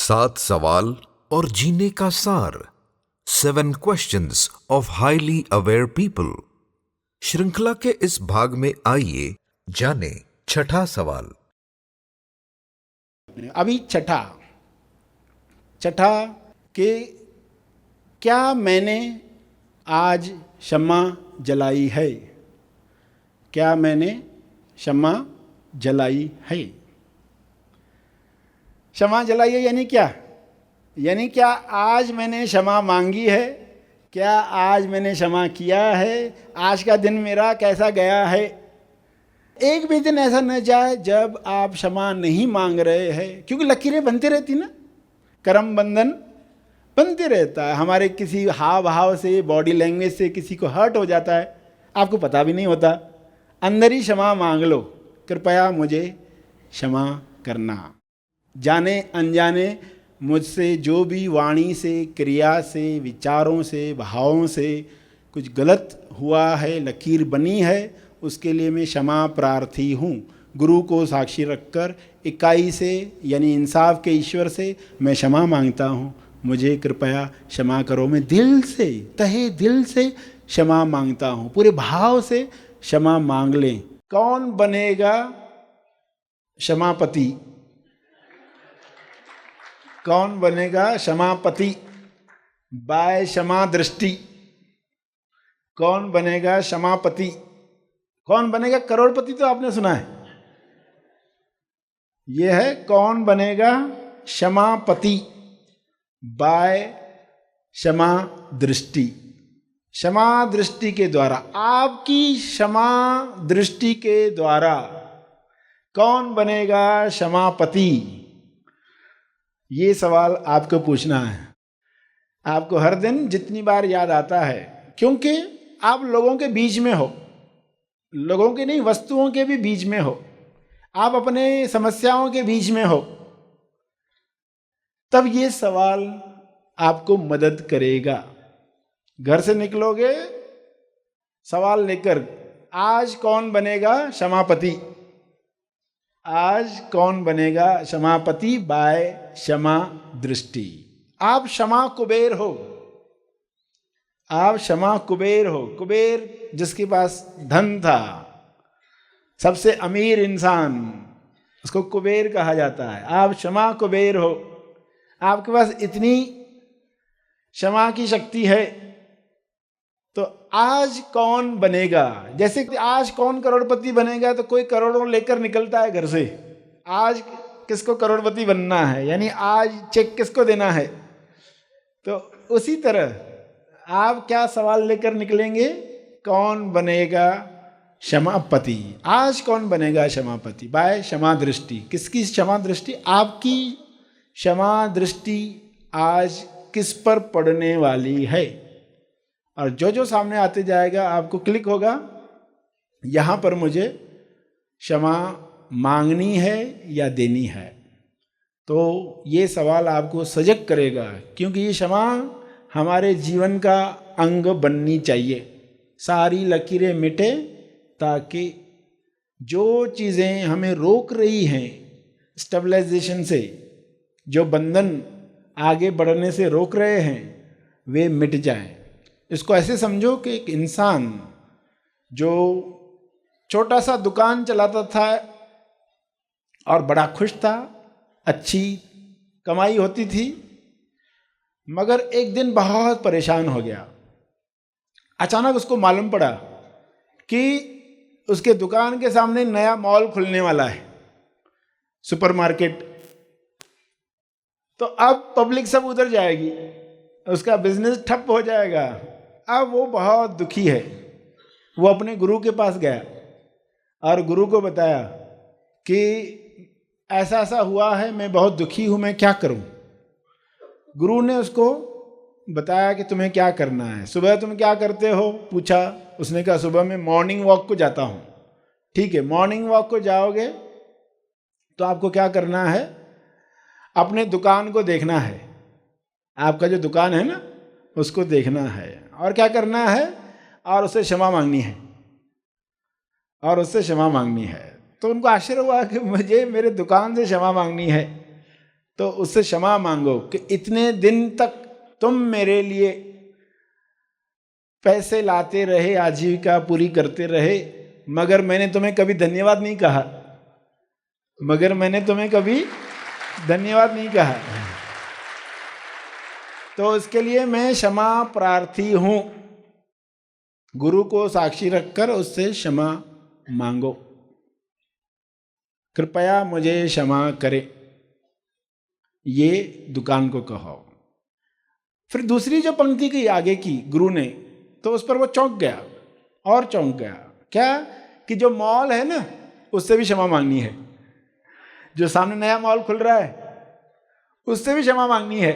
7 सवाल और जीने का सार 7 questions of highly aware people. श्रृंखला के इस भाग में आइए जाने छठा सवाल। अभी छठा कि क्या मैंने आज शम्मा जलाई है? क्या मैंने शम्मा जलाई है? क्षमा जलाई है यानी क्या? यानी क्या आज मैंने क्षमा मांगी है? क्या आज मैंने क्षमा किया है? आज का दिन मेरा कैसा गया है? एक भी दिन ऐसा न जाए जब आप क्षमा नहीं मांग रहे हैं, क्योंकि लकीरें बनती रहती ना, कर्म बंधन बनते रहता है। हमारे किसी हाव भाव से, बॉडी लैंग्वेज से किसी को हर्ट हो जाता है, आपको पता भी नहीं होता, अंदर ही क्षमा मांग लो, कृपया मुझे क्षमा करना। जाने अनजाने मुझसे जो भी वाणी से, क्रिया से, विचारों से, भावों से कुछ गलत हुआ है, लकीर बनी है, उसके लिए मैं क्षमा प्रार्थी हूँ। गुरु को साक्षी रखकर इकाई से यानी इंसाफ के ईश्वर से मैं क्षमा मांगता हूँ, मुझे कृपया क्षमा करो। मैं दिल से, तहे दिल से क्षमा मांगता हूँ, पूरे भाव से क्षमा मांग लें। कौन बनेगा क्षमापति? कौन बनेगा क्षमापति बाय क्षमा दृष्टि? कौन बनेगा क्षमापति? कौन बनेगा करोड़पति? तो आपने सुना है, यह है कौन बनेगा क्षमापति बाय क्षमा दृष्टि। क्षमा दृष्टि के द्वारा, आपकी क्षमा दृष्टि के द्वारा कौन बनेगा क्षमापति? ये सवाल आपको पूछना है। आपको हर दिन जितनी बार याद आता है, क्योंकि आप लोगों के बीच में हो, लोगों के नहीं, वस्तुओं के भी बीच में हो, आप अपने समस्याओं के बीच में हो, तब ये सवाल आपको मदद करेगा। घर से निकलोगे सवाल लेकर, आज कौन बनेगा क्षमापति? आज कौन बनेगा क्षमापति बाय क्षमा दृष्टि? आप क्षमा कुबेर हो, आप क्षमा कुबेर हो। कुबेर जिसके पास धन था, सबसे अमीर इंसान, उसको कुबेर कहा जाता है। आप क्षमा कुबेर हो, आपके पास इतनी क्षमा की शक्ति है, तो आज कौन बनेगा? जैसे आज कौन करोड़पति बनेगा, तो कोई करोड़ों लेकर निकलता है घर से, आज किसको करोड़पति बनना है, यानी आज चेक किसको देना है। तो उसी तरह आप क्या सवाल लेकर निकलेंगे? कौन बनेगा क्षमापति? आज कौन बनेगा क्षमापति बाय क्षमा दृष्टि? किसकी क्षमा दृष्टि? आपकी क्षमा दृष्टि आज किस पर पड़ने वाली है? और जो जो सामने आते जाएगा आपको क्लिक होगा, यहाँ पर मुझे क्षमा मांगनी है या देनी है। तो ये सवाल आपको सजग करेगा, क्योंकि ये क्षमा हमारे जीवन का अंग बननी चाहिए। सारी लकीरें मिटे, ताकि जो चीज़ें हमें रोक रही हैं स्टेबलाइजेशन से, जो बंधन आगे बढ़ने से रोक रहे हैं, वे मिट जाएं। इसको ऐसे समझो कि एक इंसान जो छोटा सा दुकान चलाता था और बड़ा खुश था, अच्छी कमाई होती थी, मगर एक दिन बहुत परेशान हो गया। अचानक उसको मालूम पड़ा कि उसके दुकान के सामने नया मॉल खुलने वाला है, सुपरमार्केट। तो अब पब्लिक सब उधर जाएगी, उसका बिजनेस ठप हो जाएगा। अब वो बहुत दुखी है। वो अपने गुरु के पास गया और गुरु को बताया कि ऐसा ऐसा हुआ है, मैं बहुत दुखी हूँ, मैं क्या करूँ? गुरु ने उसको बताया कि तुम्हें क्या करना है। सुबह तुम क्या करते हो पूछा। उसने कहा सुबह मैं मॉर्निंग वॉक को जाता हूँ। ठीक है, मॉर्निंग वॉक को जाओगे तो आपको क्या करना है? अपने दुकान को देखना है, आपका जो दुकान है ना उसको देखना है, और क्या करना है? और उससे क्षमा मांगनी है, और उससे क्षमा मांगनी है। तो उनको आश्चर्य हुआ कि मुझे मेरे दुकान से क्षमा मांगनी है। तो तो उससे क्षमा मांगो कि इतने दिन तक तुम मेरे लिए पैसे लाते रहे, आजीविका पूरी करते रहे, मगर मैंने तुम्हें कभी धन्यवाद नहीं कहा, मगर मैंने तुम्हें कभी धन्यवाद नहीं कहा, तो उसके लिए मैं क्षमा प्रार्थी हूं। गुरु को साक्षी रखकर उससे क्षमा मांगो, कृपया मुझे क्षमा करे, ये दुकान को कहो। फिर दूसरी जो पंक्ति की आगे की गुरु ने, तो उस पर वो चौंक गया और चौंक गया। क्या? कि जो मॉल है ना, उससे भी क्षमा मांगनी है। जो सामने नया मॉल खुल रहा है, उससे भी क्षमा मांगनी है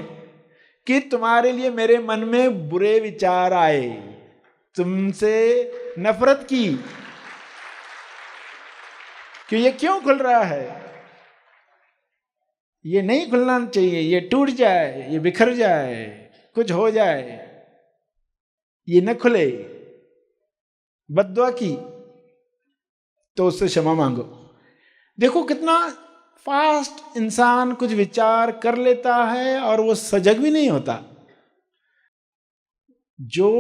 कि तुम्हारे लिए मेरे मन में बुरे विचार आए, तुमसे नफरत की कि ये क्यों खुल रहा है, ये नहीं खुलना चाहिए, ये टूट जाए, ये बिखर जाए, कुछ हो जाए, ये न खुले, बद्दुआ की, तो उससे क्षमा मांगो। देखो कितना फास्ट इंसान कुछ विचार कर लेता है और वो सजग भी नहीं होता। जो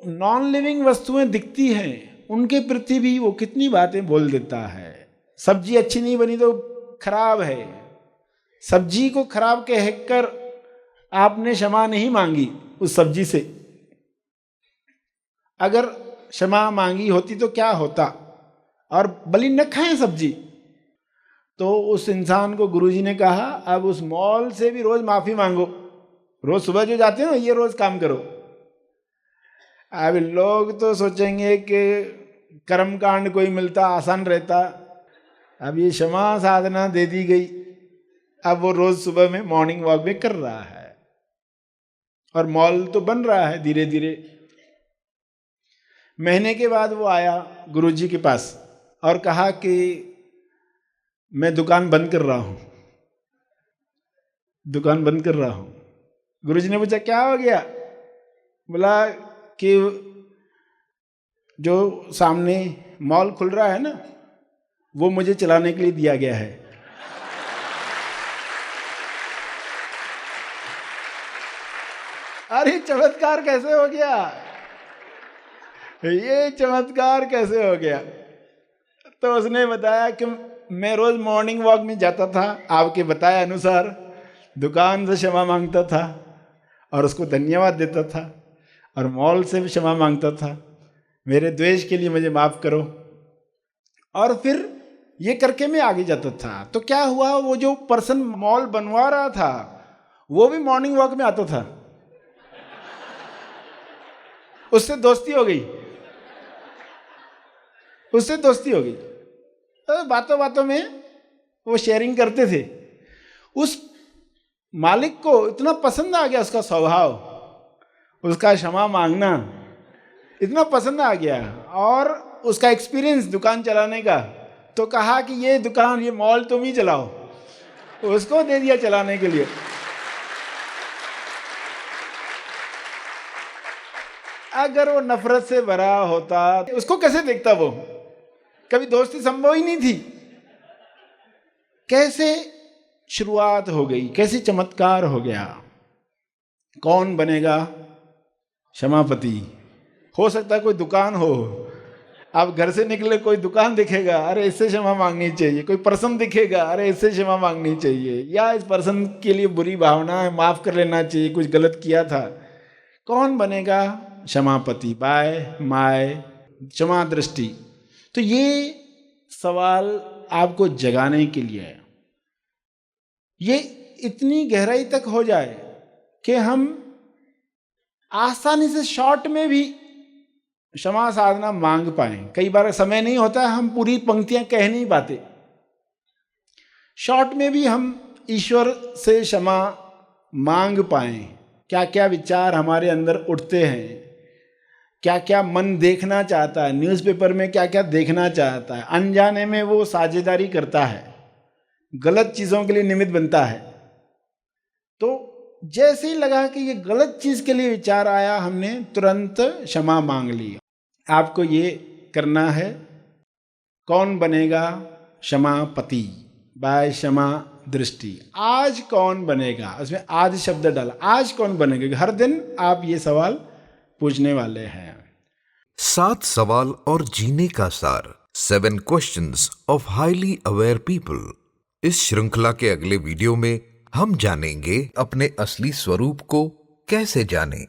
नॉन लिविंग वस्तुएं दिखती हैं उनके प्रति भी वो कितनी बातें बोल देता है। सब्जी अच्छी नहीं बनी तो खराब है, सब्जी को खराब कहकर आपने क्षमा नहीं मांगी उस सब्जी से। अगर क्षमा मांगी होती तो क्या होता, और बलि न खाएं सब्जी। तो उस इंसान को गुरुजी ने कहा, अब उस मॉल से भी रोज माफी मांगो, रोज सुबह जो जाते हो ये रोज काम करो। अब लोग तो सोचेंगे कि कर्मकांड कोई मिलता आसान रहता, अब ये क्षमा साधना दे दी गई, अब वो रोज सुबह में मॉर्निंग वॉक में कर रहा है, और मॉल तो बन रहा है धीरे धीरे। महीने के बाद वो आया गुरुजी के पास और कहा कि मैं दुकान बंद कर रहा हूं, दुकान बंद कर रहा हूं। गुरुजी ने पूछा क्या हो गया? बोला कि जो सामने मॉल खुल रहा है ना, वो मुझे चलाने के लिए दिया गया है। अरे चमत्कार कैसे हो गया, ये चमत्कार कैसे हो गया? तो उसने बताया कि मैं रोज मॉर्निंग वॉक में जाता था, आपके बताए अनुसार दुकान से क्षमा मांगता था और उसको धन्यवाद देता था, और मॉल से भी क्षमा मांगता था, मेरे द्वेष के लिए मुझे माफ करो, और फिर ये करके मैं आगे जाता था। तो क्या हुआ, वो जो पर्सन मॉल बनवा रहा था वो भी मॉर्निंग वॉक में आता था, उससे दोस्ती हो गई, उससे दोस्ती हो गई। तो बातों बातों में वो शेयरिंग करते थे। उस मालिक को इतना पसंद आ गया उसका स्वभाव, उसका क्षमा मांगना इतना पसंद आ गया, और उसका एक्सपीरियंस दुकान चलाने का। तो कहा कि ये दुकान, ये मॉल तुम ही चलाओ, उसको दे दिया चलाने के लिए। अगर वो नफरत से भरा होता, उसको कैसे देखता? वो कभी दोस्ती संभव ही नहीं थी। कैसे शुरुआत हो गई, कैसे चमत्कार हो गया। कौन बनेगा क्षमापति? हो सकता है कोई दुकान हो, आप घर से निकले कोई दुकान दिखेगा, अरे इससे क्षमा मांगनी चाहिए, कोई पर्सन दिखेगा, अरे इससे क्षमा मांगनी चाहिए, या इस पर्सन के लिए बुरी भावना है, माफ कर लेना चाहिए, कुछ गलत किया था। कौन बनेगा क्षमापति? बाय माय क्षमा दृष्टि। तो ये सवाल आपको जगाने के लिए है। ये इतनी गहराई तक हो जाए कि हम आसानी से शॉर्ट में भी क्षमा साधना मांग पाए। कई बार समय नहीं होता, हम पूरी पंक्तियां कह नहीं पाते। शॉर्ट में भी हम ईश्वर से क्षमा मांग पाए। क्या क्या विचार हमारे अंदर उठते हैं, क्या क्या मन देखना चाहता है, न्यूज़पेपर में क्या क्या देखना चाहता है, अनजाने में वो साझेदारी करता है, गलत चीज़ों के लिए निमित्त बनता है। तो जैसे ही लगा कि ये गलत चीज़ के लिए विचार आया, हमने तुरंत क्षमा मांग ली। आपको ये करना है। कौन बनेगा क्षमापति? बाय क्षमा दृष्टि। आज कौन बनेगा, उसमें आज शब्द डाला, आज कौन बनेगा। हर दिन आप ये सवाल पूछने वाले हैं। 7 सवाल और जीने का सार, 7 questions of highly aware people. इस श्रृंखला के अगले वीडियो में हम जानेंगे अपने असली स्वरूप को कैसे जानें।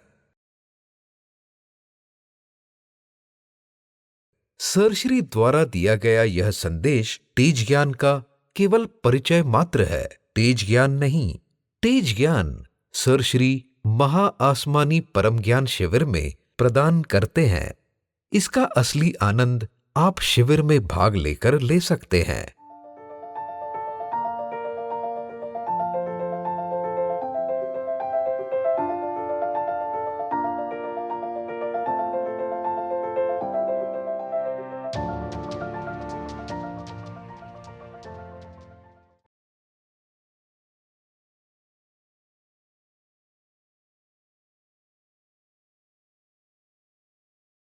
सर श्री द्वारा दिया गया यह संदेश तेज ज्ञान का केवल परिचय मात्र है, तेज ज्ञान नहीं। तेज ज्ञान सर श्री महा आसमानी परम ज्ञान शिविर में प्रदान करते हैं। इसका असली आनंद आप शिविर में भाग लेकर ले सकते हैं।